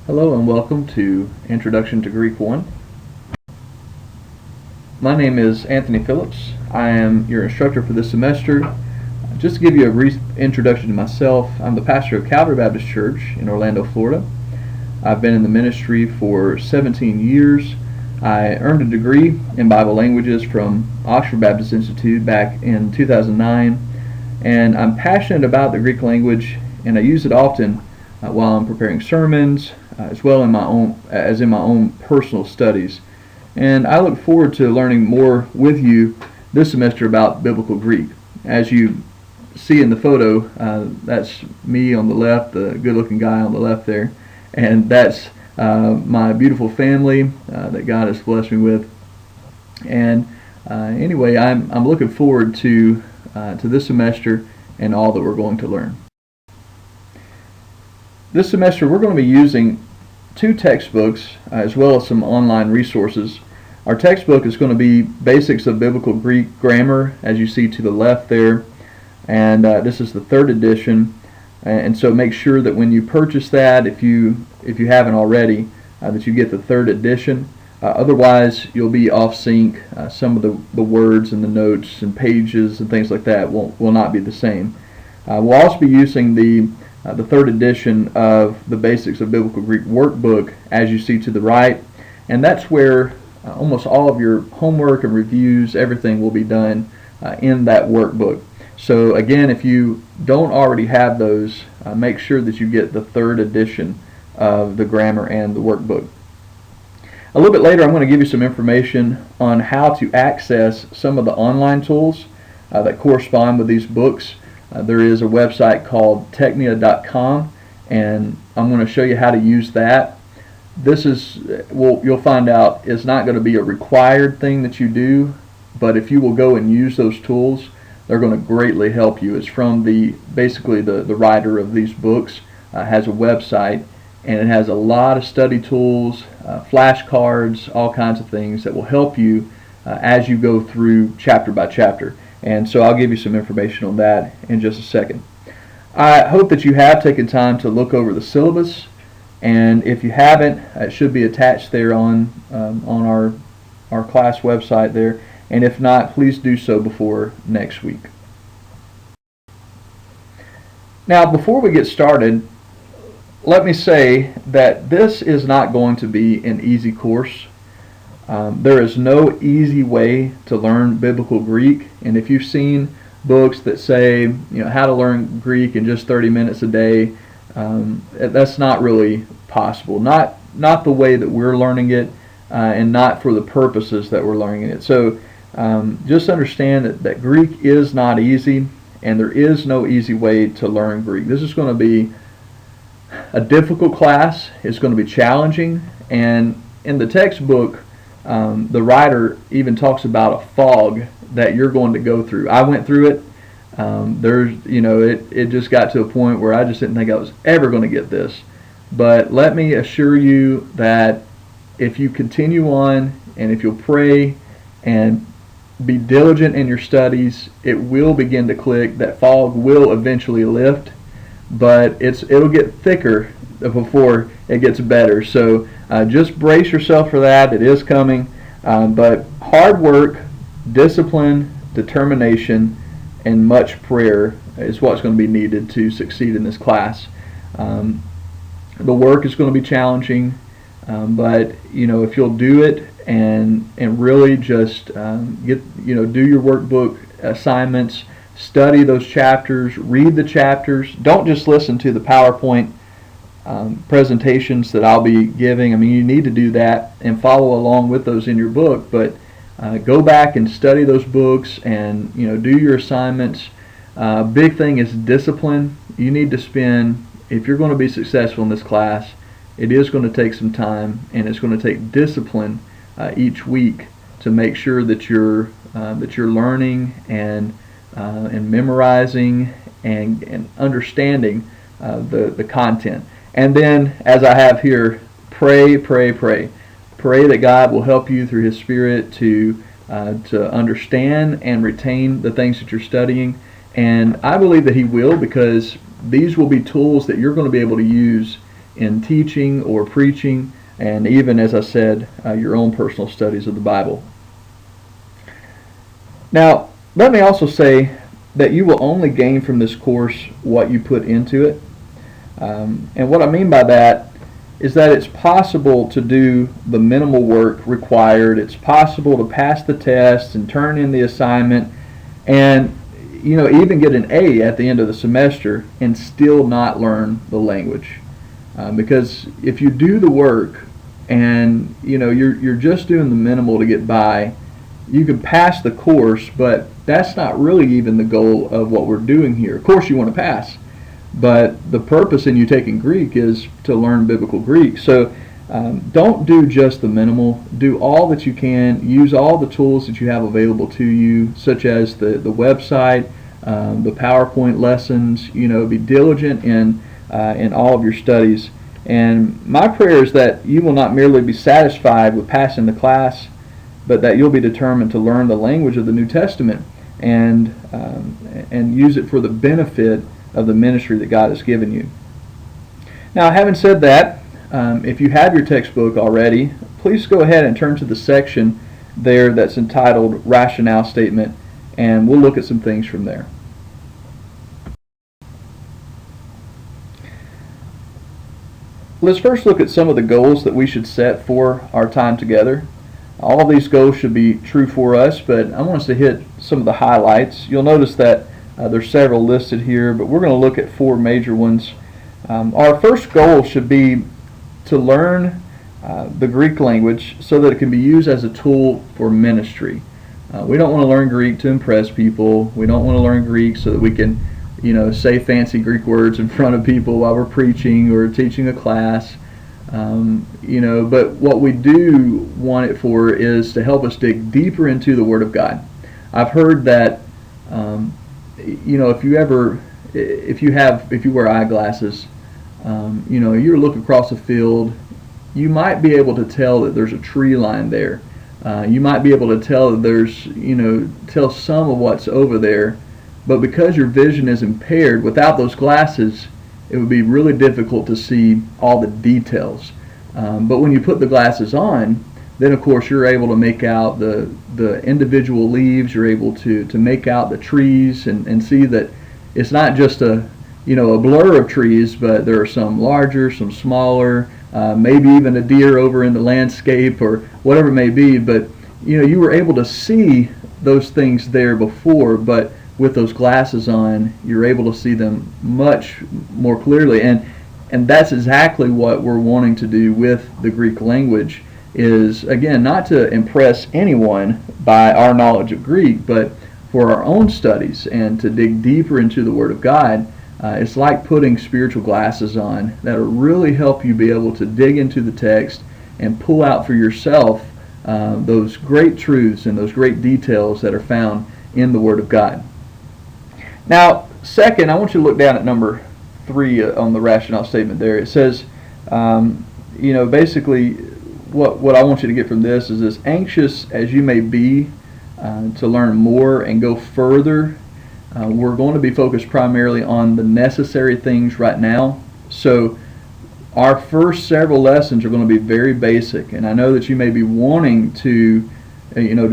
Hello and welcome to Introduction to Greek 1. My name is Anthony Phillips. I am your instructor for this semester. Just to give you a brief introduction to myself, I'm the pastor of Calvary Baptist Church in Orlando, Florida. I've been in the ministry for 17 years. I earned a degree in Bible languages from Oxford Baptist Institute back in 2009, and I'm passionate about the Greek language, and I use it often while I'm preparing sermons, as well in my own personal studies. And I look forward to learning more with you this semester about Biblical Greek. As you see in the photo, that's me on the left, the good-looking guy on the left there, and that's my beautiful family that God has blessed me with. And anyway, I'm looking forward to this semester and all that we're going to learn. This semester we're going to be using 2 textbooks as well as some online resources. Our textbook is going to be Basics of Biblical Greek Grammar, as you see to the left there, and this is the 3rd edition. And so make sure that when you purchase that, if you haven't already, that you get the 3rd edition. Otherwise, you'll be off sync. Some of the words and the notes and pages and things like that will not be the same. We'll also be using the 3rd edition of the Basics of Biblical Greek workbook, as you see to the right, and that's where almost all of your homework and reviews, everything will be done in that workbook. So again, if you don't already have those, make sure that you get the 3rd edition of the grammar and the workbook. A little bit later, I'm going to give you some information on how to access some of the online tools that correspond with these books. There is a website called Technia.com, and I'm going to show you how to use that. This is, you'll find out, is not going to be a required thing that you do, but if you will go and use those tools, they're going to greatly help you. It's from basically the writer of these books has a website, and it has a lot of study tools, flashcards, all kinds of things that will help you as you go through chapter by chapter. And so I'll give you some information on that in just a second. I hope that you have taken time to look over the syllabus, and if you haven't, it should be attached there on our class website there. And if not, please do so before next week. Now, before we get started, let me say that this is not going to be an easy course. There is no easy way to learn Biblical Greek, and if you've seen books that say, how to learn Greek in just 30 minutes a day, that's not really possible. Not the way that we're learning it, and not for the purposes that we're learning it. So just understand that Greek is not easy, and there is no easy way to learn Greek. This is going to be a difficult class. It's going to be challenging, and in the textbook, the writer even talks about a fog that you're going to go through. I went through it. It just got to a point where I just didn't think I was ever going to get this. But let me assure you that if you continue on and if you'll pray and be diligent in your studies, it will begin to click. That fog will eventually lift, but it'll get thicker before it gets better. So just brace yourself for that. It is coming. But hard work, discipline, determination, and much prayer is what's going to be needed to succeed in this class. The work is going to be challenging, but if you'll do it and really just do your workbook assignments, study those chapters, read the chapters. Don't just listen to the PowerPoint presentations that I'll be giving. I mean, you need to do that and follow along with those in your book, but go back and study those books and do your assignments. Big thing is discipline. You need to spend, if you're going to be successful in this class, it is going to take some time, and it's going to take discipline each week to make sure that you're learning and memorizing and understanding the content. And then, as I have here, pray that God will help you through His Spirit to understand and retain the things that you're studying. And I believe that He will, because these will be tools that you're going to be able to use in teaching or preaching, and even, as I said, your own personal studies of the Bible. Now, let me also say that you will only gain from this course what you put into it. And what I mean by that is that it's possible to do the minimal work required. It's possible to pass the test and turn in the assignment and even get an A at the end of the semester and still not learn the language. Because if you do the work and you're just doing the minimal to get by, you can pass the course, but that's not really even the goal of what we're doing here. Of course you want to pass, but the purpose in you taking Greek is to learn biblical Greek. So don't do just the minimal. Do all that you can. Use all the tools that you have available to you, such as the website, the PowerPoint lessons. Be diligent in all of your studies. And my prayer is that you will not merely be satisfied with passing the class, but that you'll be determined to learn the language of the New Testament and use it for the benefit of the ministry that God has given you. Now, having said that, if you have your textbook already, please go ahead and turn to the section there that's entitled Rationale Statement, and we'll look at some things from there. Let's first look at some of the goals that we should set for our time together. All of these goals should be true for us, but I want us to hit some of the highlights. You'll notice that there's several listed here, but we're going to look at 4 major ones. Our first goal should be to learn the Greek language so that it can be used as a tool for ministry. We don't want to learn Greek to impress people. We don't want to learn Greek so that we can say fancy Greek words in front of people while we're preaching or teaching a class. But what we do want it for is to help us dig deeper into the Word of God. I've heard that if you wear eyeglasses, you look across a field, you might be able to tell that there's a tree line there. You might be able to tell that there's tell some of what's over there, but because your vision is impaired, without those glasses, it would be really difficult to see all the details. But when you put the glasses on, then of course you're able to make out the individual leaves. You're able to make out the trees and see that it's not just a blur of trees, but there are some larger, some smaller, maybe even a deer over in the landscape or whatever it may be. But you were able to see those things there before, but with those glasses on, you're able to see them much more clearly. And that's exactly what we're wanting to do with the Greek language, is, again, not to impress anyone by our knowledge of Greek, but for our own studies and to dig deeper into the Word of God. It's like putting spiritual glasses on that will really help you be able to dig into the text and pull out for yourself those great truths and those great details that are found in the Word of God. Now, second, I want you to look down at number 3 on the rationale statement there. It says, basically what I want you to get from this is, as anxious as you may be to learn more and go further, we're going to be focused primarily on the necessary things right now. So our first several lessons are going to be very basic, and I know that you may be wanting to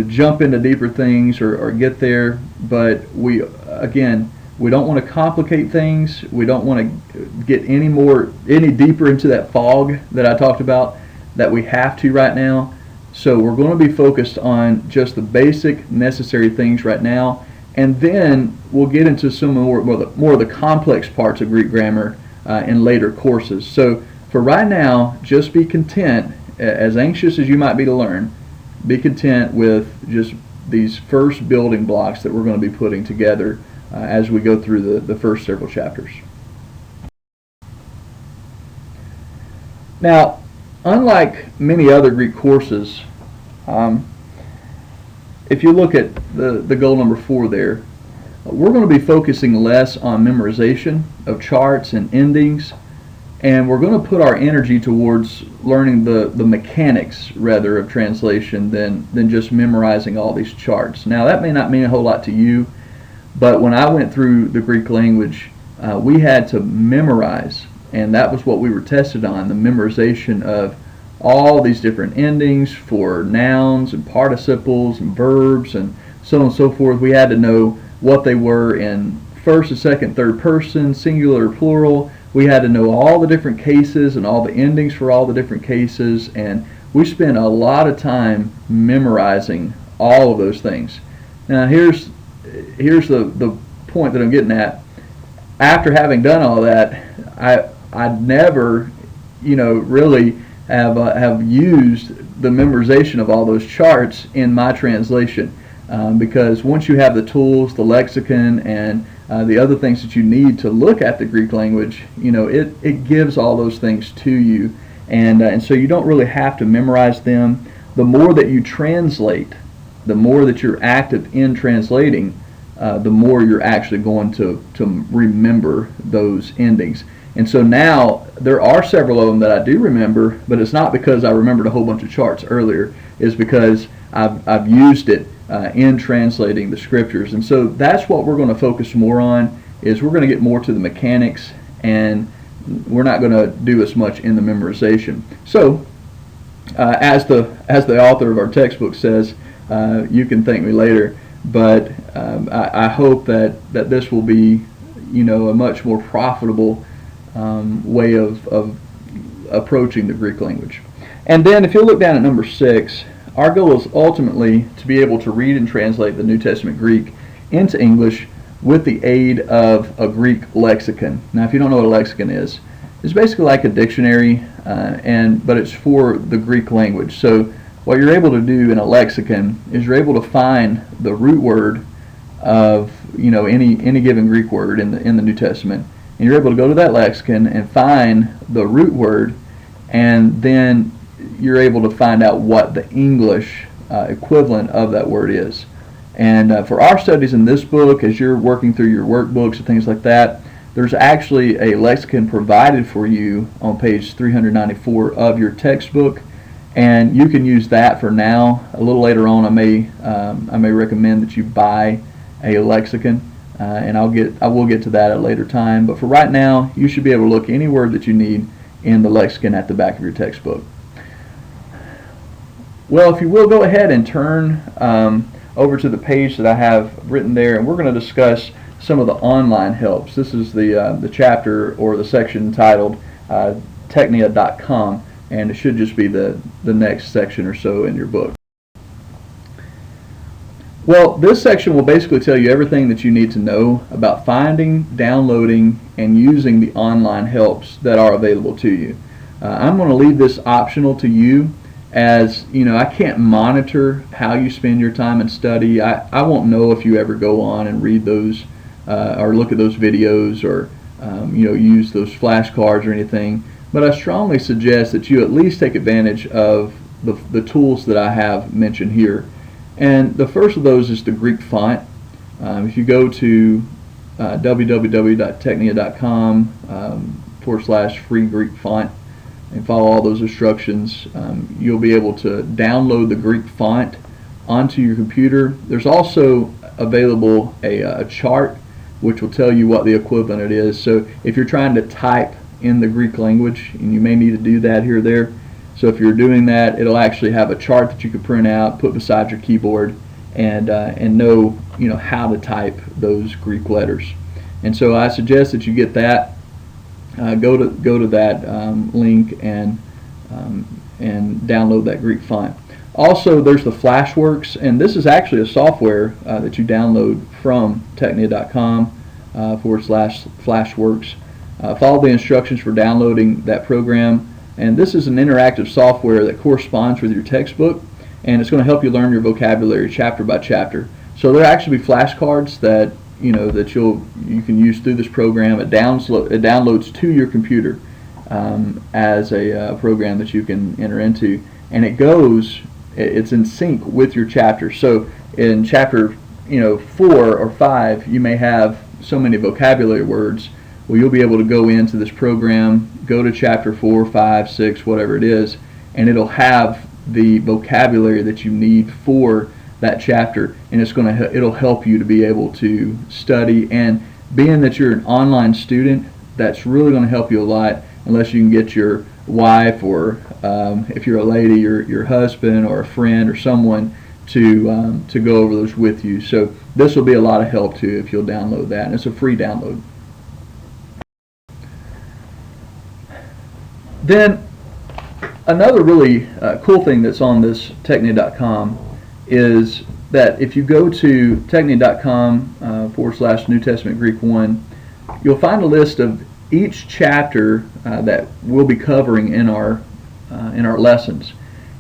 jump into deeper things or get there, but we don't want to complicate things. We don't want to get any deeper into that fog that I talked about that we have to right now. So we're going to be focused on just the basic necessary things right now, and then we'll get into some more of the complex parts of Greek grammar in later courses. So for right now, just be content, as anxious as you might be to learn, be content with just these first building blocks that we're going to be putting together as we go through the first several chapters. Now, unlike many other Greek courses, if you look at the goal number 4 there, we're going to be focusing less on memorization of charts and endings, and we're going to put our energy towards learning the mechanics, rather, of translation than just memorizing all these charts. Now, that may not mean a whole lot to you, but when I went through the Greek language, we had to memorize and that was what we were tested on, the memorization of all these different endings for nouns and participles and verbs and so on and so forth. We had to know what they were in first and second, third person, singular, plural. We had to know all the different cases and all the endings for all the different cases, and we spent a lot of time memorizing all of those things. Now here's the point that I'm getting at. After having done all that, I never, really have used the memorization of all those charts in my translation, because once you have the tools, the lexicon, and the other things that you need to look at the Greek language, it gives all those things to you, and so you don't really have to memorize them. The more that you translate, the more that you're active in translating, the more you're actually going to remember those endings. And so now there are several of them that I do remember, but it's not because I remembered a whole bunch of charts earlier. It's because I've used it in translating the scriptures. And so that's what we're going to focus more on, is we're going to get more to the mechanics, and we're not going to do as much in the memorization. So as the author of our textbook says, you can thank me later, but I hope that this will be a much more profitable way of approaching the Greek language. And then if you look down at number 6, our goal is ultimately to be able to read and translate the New Testament Greek into English with the aid of a Greek lexicon. Now if you don't know what a lexicon is, it's basically like a dictionary, but it's for the Greek language. So what you're able to do in a lexicon is you're able to find the root word of any given Greek word in the New Testament, and you're able to go to that lexicon and find the root word, and then you're able to find out what the English equivalent of that word is. And for our studies in this book, as you're working through your workbooks and things like that, there's actually a lexicon provided for you on page 394 of your textbook, and you can use that for now. A little later on, I may recommend that you buy a lexicon, and I will get to that at a later time. But for right now, you should be able to look any word that you need in the lexicon at the back of your textbook. Well, if you will, go ahead and turn over to the page that I have written there, and we're going to discuss some of the online helps. This is the chapter or the section titled Technia.com, and it should just be the next section or so in your book. Well, this section will basically tell you everything that you need to know about finding, downloading, and using the online helps that are available to you. I'm going to leave this optional to you, as I can't monitor how you spend your time and study. I won't know if you ever go on and read those or look at those videos or use those flashcards or anything, but I strongly suggest that you at least take advantage of the tools that I have mentioned here. And the first of those is the Greek font. If you go to www.technia.com/free Greek font and follow all those instructions, you'll be able to download the Greek font onto your computer. There's also available a chart which will tell you what the equivalent it is. So if you're trying to type in the Greek language, and you may need to do that here or there, so if you're doing that, it'll actually have a chart that you can print out, put beside your keyboard, and know how to type those Greek letters. And so I suggest that you get that. Go to that link and download that Greek font. Also, there's the Flashworks, and this is actually a software that you download from Technia.com/Flashworks. Follow the instructions for downloading that program. And this is an interactive software that corresponds with your textbook, and it's going to help you learn your vocabulary chapter by chapter. So there actually be flashcards that that you can use through this program. It downloads to your computer as a program that you can enter into, and it's in sync with your chapter. So in chapter 4 or 5, you may have so many vocabulary words. Well, you'll be able to go into this program, go to chapter 4, 5, 6, whatever it is, and it'll have the vocabulary that you need for that chapter, and it'll help you to be able to study. And being that you're an online student, that's really going to help you a lot, unless you can get your wife, or if you're a lady, your husband or a friend or someone to go over those with you. So this will be a lot of help too if you'll download that, and it's a free download. Then another really cool thing that's on this Technia.com is that if you go to Technia.com /New Testament Greek 1, you'll find a list of each chapter that we'll be covering in our lessons.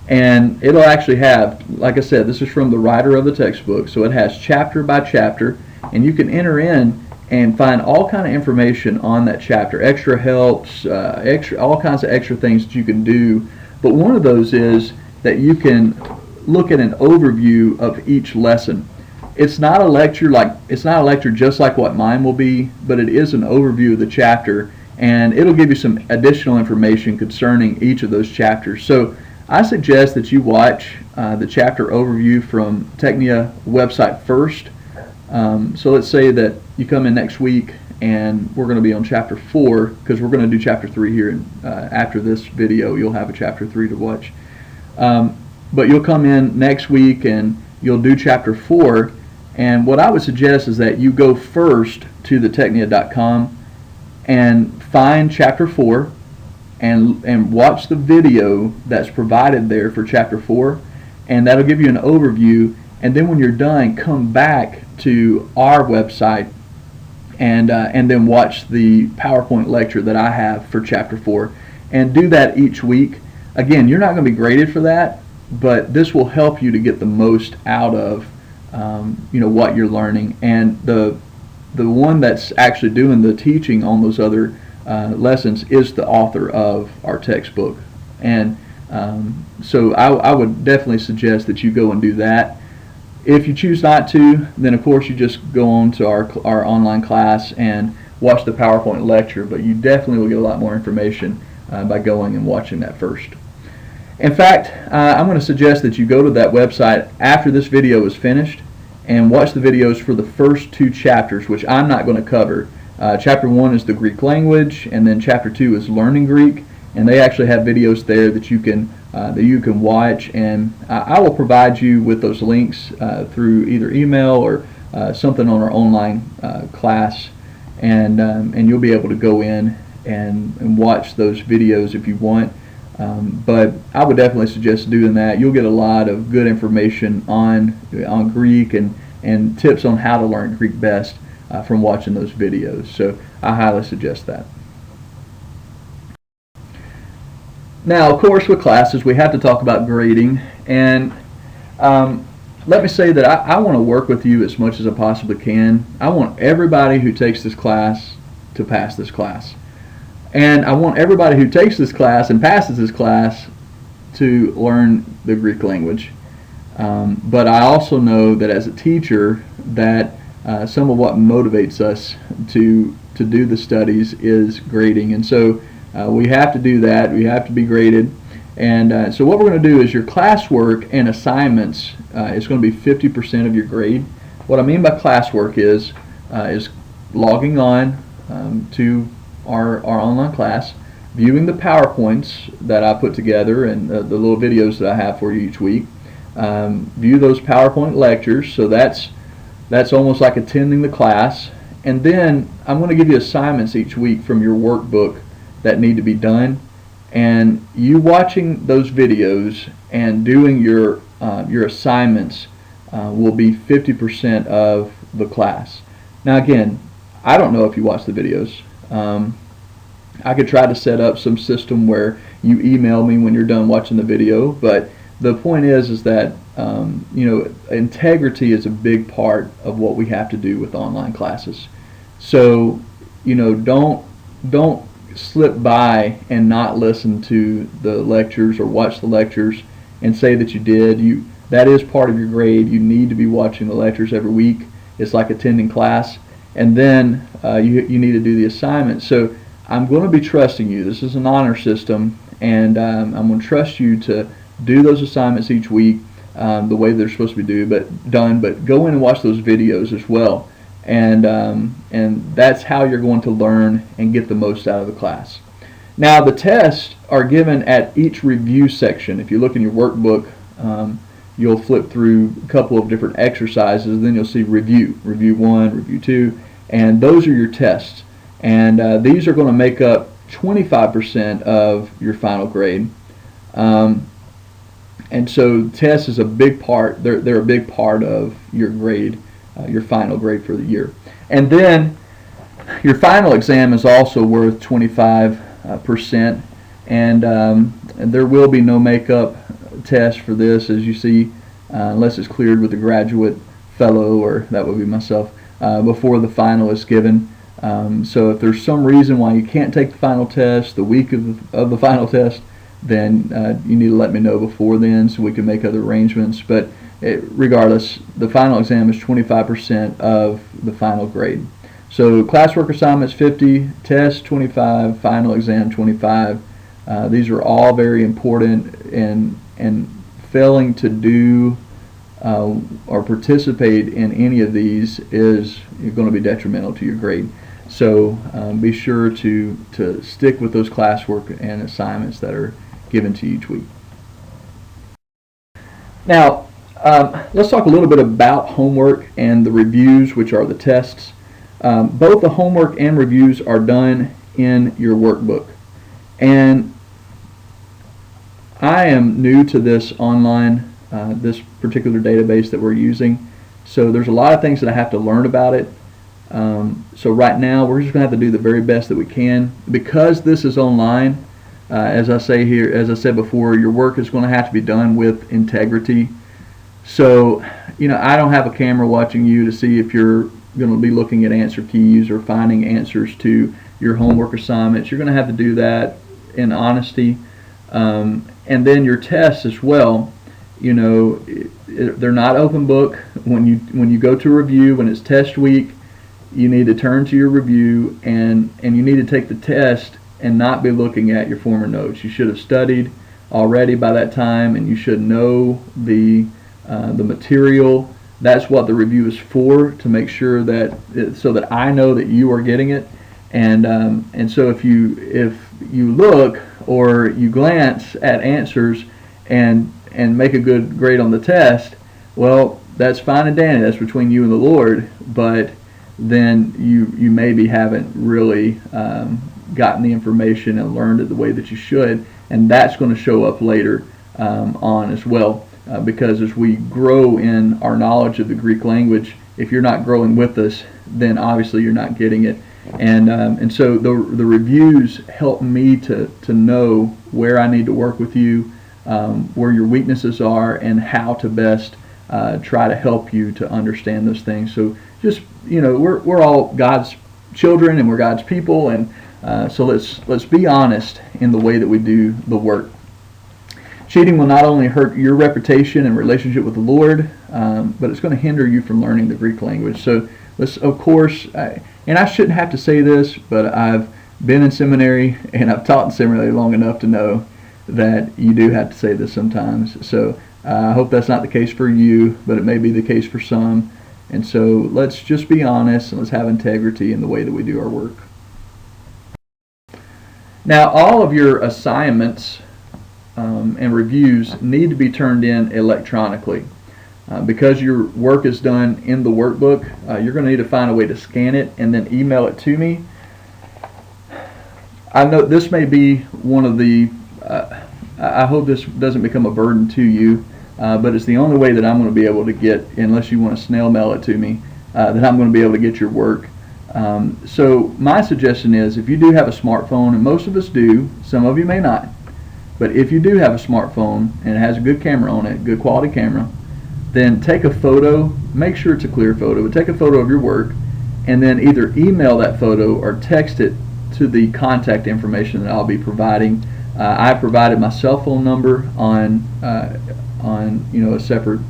And it'll actually have, like I said, this is from the writer of the textbook, so it has chapter by chapter, and you can enter in and find all kind of information on that chapter, extra helps, all kinds of extra things that you can do. But one of those is that you can look at an overview of each lesson. It's not a lecture just like what mine will be, but it is an overview of the chapter, and it'll give you some additional information concerning each of those chapters. So I suggest that you watch the chapter overview from Technia website first. So let's say that you come in next week and we're going to be on chapter 4, because we're going to do chapter 3 here, and after this video you'll have a chapter 3 to watch. But you'll come in next week and you'll do chapter 4, and what I would suggest is that you go first to the Technia.com and find chapter 4 and watch the video that's provided there for chapter 4, and that'll give you an overview. And then when you're done, come back to our website and then watch the PowerPoint lecture that I have for chapter 4, and do that each week. Again, you're not going to be graded for that, but this will help you to get the most out of what you're learning. And the one that's actually doing the teaching on those other lessons is the author of our textbook. And so I would definitely suggest that you go and do that. If you choose not to, then of course you just go on to our online class and watch the PowerPoint lecture, but you definitely will get a lot more information by going and watching that first. In fact, I'm going to suggest that you go to that website after this video is finished and watch the videos for the first 2 chapters, which I'm not going to cover. Chapter 1 is the Greek language, and then chapter 2 is learning Greek, and they actually have videos there that you can watch, and I will provide you with those links through either email or something on our online class, and you'll be able to go in and watch those videos if you want. But I would definitely suggest doing that. You'll get a lot of good information on Greek and tips on how to learn Greek best from watching those videos. So I highly suggest that. Now, of course, with classes, we have to talk about grading. And let me say that I want to work with you as much as I possibly can. I want everybody who takes this class to pass this class. And I want everybody who takes this class and passes this class to learn the Greek language. But I also know that as a teacher that some of what motivates us to do the studies is grading. And so we have to do that. We have to be graded. And so what we're going to do is your classwork and assignments is going to be 50% of your grade. What I mean by classwork is logging on to our online class, viewing the PowerPoints that I put together and the little videos that I have for you each week. View those PowerPoint lectures, so that's almost like attending the class. And then I'm going to give you assignments each week from your workbook that need to be done, and you watching those videos and doing your assignments will be 50% of the class. Now again, I don't know if you watch the videos. I could try to set up some system where you email me when you're done watching the video, but the point is that integrity is a big part of what we have to do with online classes. So don't slip by and not listen to the lectures or watch the lectures and say that you did. That is part of your grade. You need to be watching the lectures every week. It's like attending class. And then you need to do the assignment. So I'm going to be trusting you. This is an honor system, and I'm going to trust you to do those assignments each week the way they're supposed to be done. But go in and watch those videos as well, and that's how you're going to learn and get the most out of the class. Now, the tests are given at each review section. If you look in your workbook, you'll flip through a couple of different exercises, then you'll see review 1, review 2, and those are your tests. And these are going to make up 25% of your final grade. And so tests is a big part, they're a big part of your grade, your final grade for the year. And then your final exam is also worth 25%, and there will be no makeup test for this, as you see, unless it's cleared with a graduate fellow, or that would be myself, before the final is given. So if there's some reason why you can't take the final test the week of the final test, then you need to let me know before then so we can make other arrangements. But regardless, the final exam is 25% of the final grade. So classwork assignments 50, test 25, final exam 25. These are all very important, and failing to do or participate in any of these is going to be detrimental to your grade. So be sure to stick with those classwork and assignments that are given to you each week. Now, let's talk a little bit about homework and the reviews, which are the tests. Both the homework and reviews are done in your workbook. And I am new to this online, this particular database that we're using. So there's a lot of things that I have to learn about it. So right now we're just going to have to do the very best that we can. Because this is online, as I said before, your work is going to have to be done with integrity. So, I don't have a camera watching you to see if you're going to be looking at answer keys or finding answers to your homework assignments. You're going to have to do that in honesty. And then your tests as well, they're not open book. When you go to review, when it's test week, you need to turn to your review and you need to take the test and not be looking at your former notes. You should have studied already by that time, and you should know the material. That's what the review is for, to make sure that so that I know that you are getting it. And so if you look or you glance at answers and make a good grade on the test, well, that's fine and dandy. That's between you and the Lord. But then you maybe haven't really gotten the information and learned it the way that you should, and that's going to show up later on as well. Because as we grow in our knowledge of the Greek language, if you're not growing with us, then obviously you're not getting it. And so the reviews help me to know where I need to work with you, where your weaknesses are, and how to best try to help you to understand those things. So just, we're all God's children and we're God's people, and so let's be honest in the way that we do the work. Cheating will not only hurt your reputation and relationship with the Lord, but it's going to hinder you from learning the Greek language. So let's, of course, and I shouldn't have to say this, but I've been in seminary and I've taught in seminary long enough to know that you do have to say this sometimes. So I hope that's not the case for you, but it may be the case for some. And so let's just be honest and let's have integrity in the way that we do our work. Now, all of your assignments and reviews need to be turned in electronically. Because your work is done in the workbook, you're going to need to find a way to scan it and then email it to me. I know this may be one of the, I hope this doesn't become a burden to you, but it's the only way that I'm going to be able to get, unless you want to snail mail it to me, that I'm going to be able to get your work. So my suggestion is, if you do have a smartphone, and most of us do, some of you may not, but if you do have a smartphone and it has a good camera on it, good quality camera, then take a photo, make sure it's a clear photo, but take a photo of your work and then either email that photo or text it to the contact information that I'll be providing. I provided my cell phone number on a separate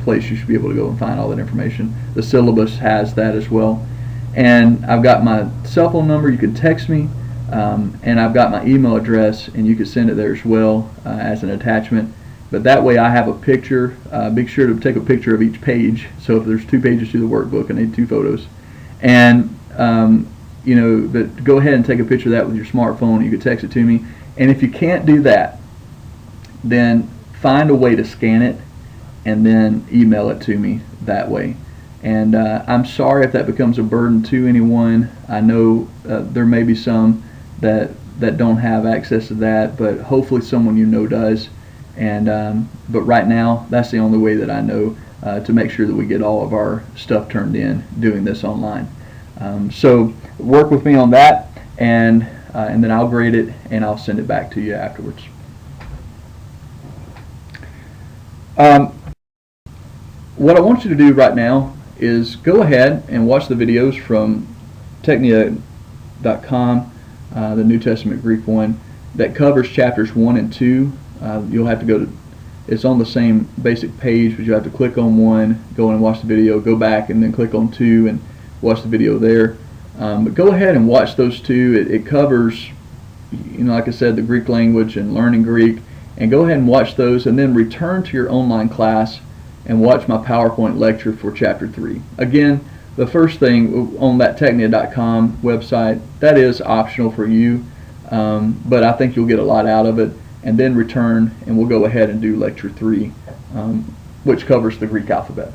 place. You should be able to go and find all that information. The syllabus has that as well. And I've got my cell phone number. You can text me. And I've got my email address, and you can send it there as well as an attachment. but that way I have a picture. Be sure to take a picture of each page. So if there's 2 pages to the workbook, I need 2 photos. And but go ahead and take a picture of that with your smartphone. You could text it to me. And if you can't do that, then find a way to scan it and then email it to me that way. And I'm sorry if that becomes a burden to anyone. I know there may be some that don't have access to that, but hopefully someone you know does. And but right now, that's the only way that I know to make sure that we get all of our stuff turned in doing this online. So work with me on that, and then I'll grade it and I'll send it back to you afterwards. What I want you to do right now is go ahead and watch the videos from Technia.com, the New Testament Greek one, that covers chapters 1 and 2. You'll have to go to, it's on the same basic page, but you have to click on 1, go in and watch the video, go back and then click on 2 and watch the video there. But go ahead and watch those 2. It covers, like I said, the Greek language and learning Greek. And go ahead and watch those, and then return to your online class and watch my PowerPoint lecture for chapter 3. Again, the first thing on that Technia.com website, that is optional for you, but I think you'll get a lot out of it. And then return, and we'll go ahead and do lecture 3, which covers the Greek alphabet.